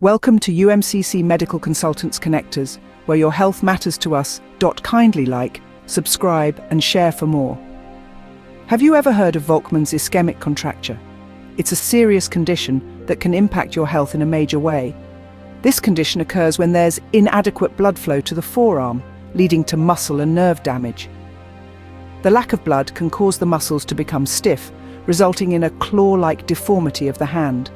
Welcome to UMCC Medical Consultants Connectors, where your health matters to us. Kindly like, subscribe and share for more. Have you ever heard of Volkmann's ischemic contracture? It's a serious condition that can impact your health in a major way. This condition occurs when there's inadequate blood flow to the forearm, leading to muscle and nerve damage. The lack of blood can cause the muscles to become stiff, resulting in a claw-like deformity of the hand.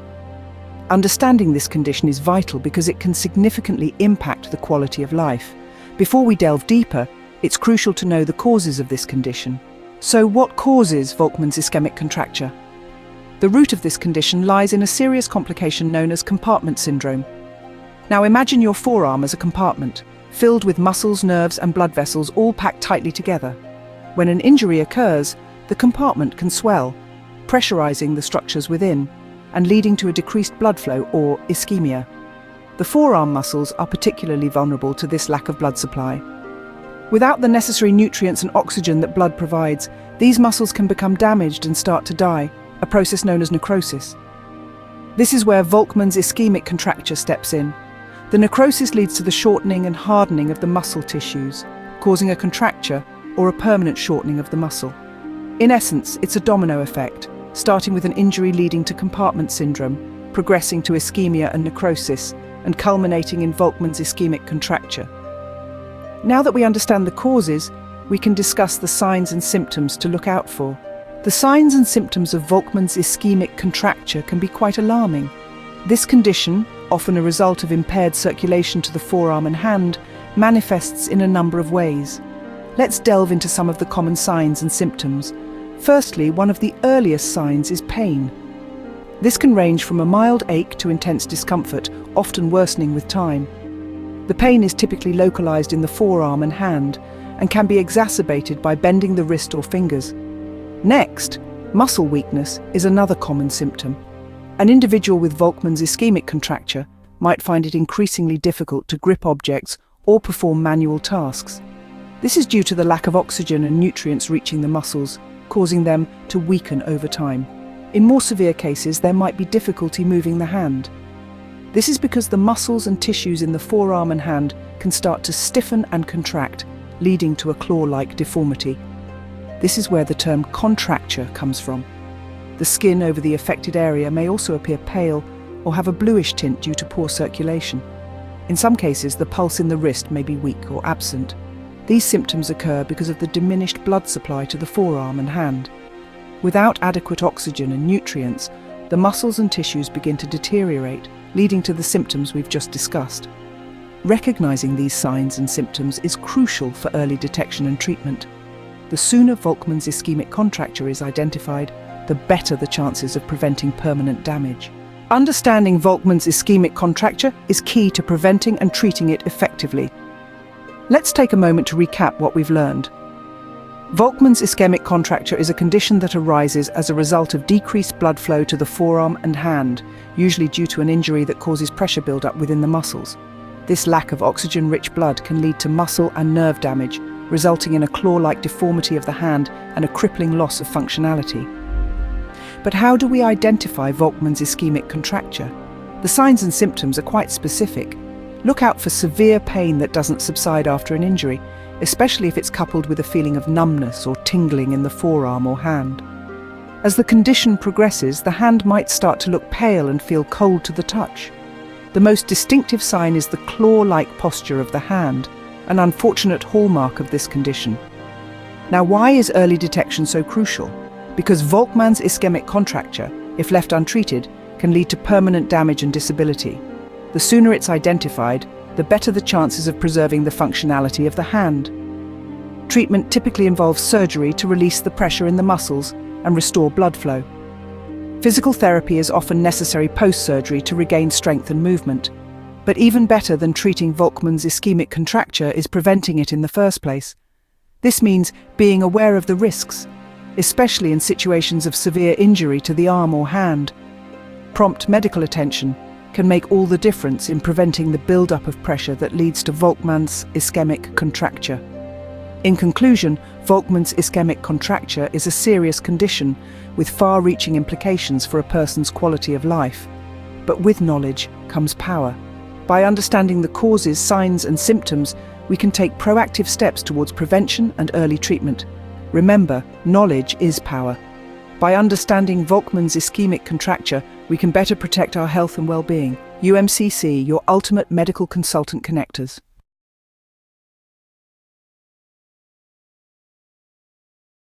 Understanding this condition is vital because it can significantly impact the quality of life. Before we delve deeper, it's crucial to know the causes of this condition. So what causes Volkmann's ischemic contracture? The root of this condition lies in a serious complication known as compartment syndrome. Now imagine your forearm as a compartment, filled with muscles, nerves and blood vessels all packed tightly together. When an injury occurs, the compartment can swell, pressurizing the structures within, and leading to a decreased blood flow or ischemia. The forearm muscles are particularly vulnerable to this lack of blood supply. Without the necessary nutrients and oxygen that blood provides, these muscles can become damaged and start to die, a process known as necrosis. This is where Volkmann's ischemic contracture steps in. The necrosis leads to the shortening and hardening of the muscle tissues, causing a contracture or a permanent shortening of the muscle. In essence, it's a domino effect, starting with an injury leading to compartment syndrome, progressing to ischemia and necrosis, and culminating in Volkmann's ischemic contracture. Now that we understand the causes, we can discuss the signs and symptoms to look out for. The signs and symptoms of Volkmann's ischemic contracture can be quite alarming. This condition, often a result of impaired circulation to the forearm and hand, manifests in a number of ways. Let's delve into some of the common signs and symptoms. Firstly, one of the earliest signs is pain. This can range from a mild ache to intense discomfort, often worsening with time. The pain is typically localized in the forearm and hand, and can be exacerbated by bending the wrist or fingers. Next, muscle weakness is another common symptom. An individual with Volkmann's ischemic contracture might find it increasingly difficult to grip objects or perform manual tasks. This is due to the lack of oxygen and nutrients reaching the muscles, causing them to weaken over time. In more severe cases, there might be difficulty moving the hand. This is because the muscles and tissues in the forearm and hand can start to stiffen and contract, leading to a claw-like deformity. This is where the term contracture comes from. The skin over the affected area may also appear pale or have a bluish tint due to poor circulation. In some cases, the pulse in the wrist may be weak or absent. These symptoms occur because of the diminished blood supply to the forearm and hand. Without adequate oxygen and nutrients, the muscles and tissues begin to deteriorate, leading to the symptoms we've just discussed. Recognizing these signs and symptoms is crucial for early detection and treatment. The sooner Volkmann's ischemic contracture is identified, the better the chances of preventing permanent damage. Understanding Volkmann's ischemic contracture is key to preventing and treating it effectively. Let's take a moment to recap what we've learned. Volkmann's ischemic contracture is a condition that arises as a result of decreased blood flow to the forearm and hand, usually due to an injury that causes pressure buildup within the muscles. This lack of oxygen-rich blood can lead to muscle and nerve damage, resulting in a claw-like deformity of the hand and a crippling loss of functionality. But how do we identify Volkmann's ischemic contracture? The signs and symptoms are quite specific. Look out for severe pain that doesn't subside after an injury, especially if it's coupled with a feeling of numbness or tingling in the forearm or hand. As the condition progresses, the hand might start to look pale and feel cold to the touch. The most distinctive sign is the claw-like posture of the hand, an unfortunate hallmark of this condition. Now, why is early detection so crucial? Because Volkmann's ischemic contracture, if left untreated, can lead to permanent damage and disability. The sooner it's identified, the better the chances of preserving the functionality of the hand. Treatment typically involves surgery to release the pressure in the muscles and restore blood flow. Physical therapy is often necessary post-surgery to regain strength and movement. But even better than treating Volkmann's ischemic contracture is preventing it in the first place. This means being aware of the risks, especially in situations of severe injury to the arm or hand. Prompt medical attention can make all the difference in preventing the build-up of pressure that leads to Volkmann's ischemic contracture. In conclusion, Volkmann's ischemic contracture is a serious condition with far-reaching implications for a person's quality of life. but with knowledge comes power. By understanding the causes, signs, and symptoms, we can take proactive steps towards prevention and early treatment. Remember, knowledge is power. By understanding Volkmann's ischemic contracture, we can better protect our health and well-being. UMCC, your ultimate medical consultant connectors.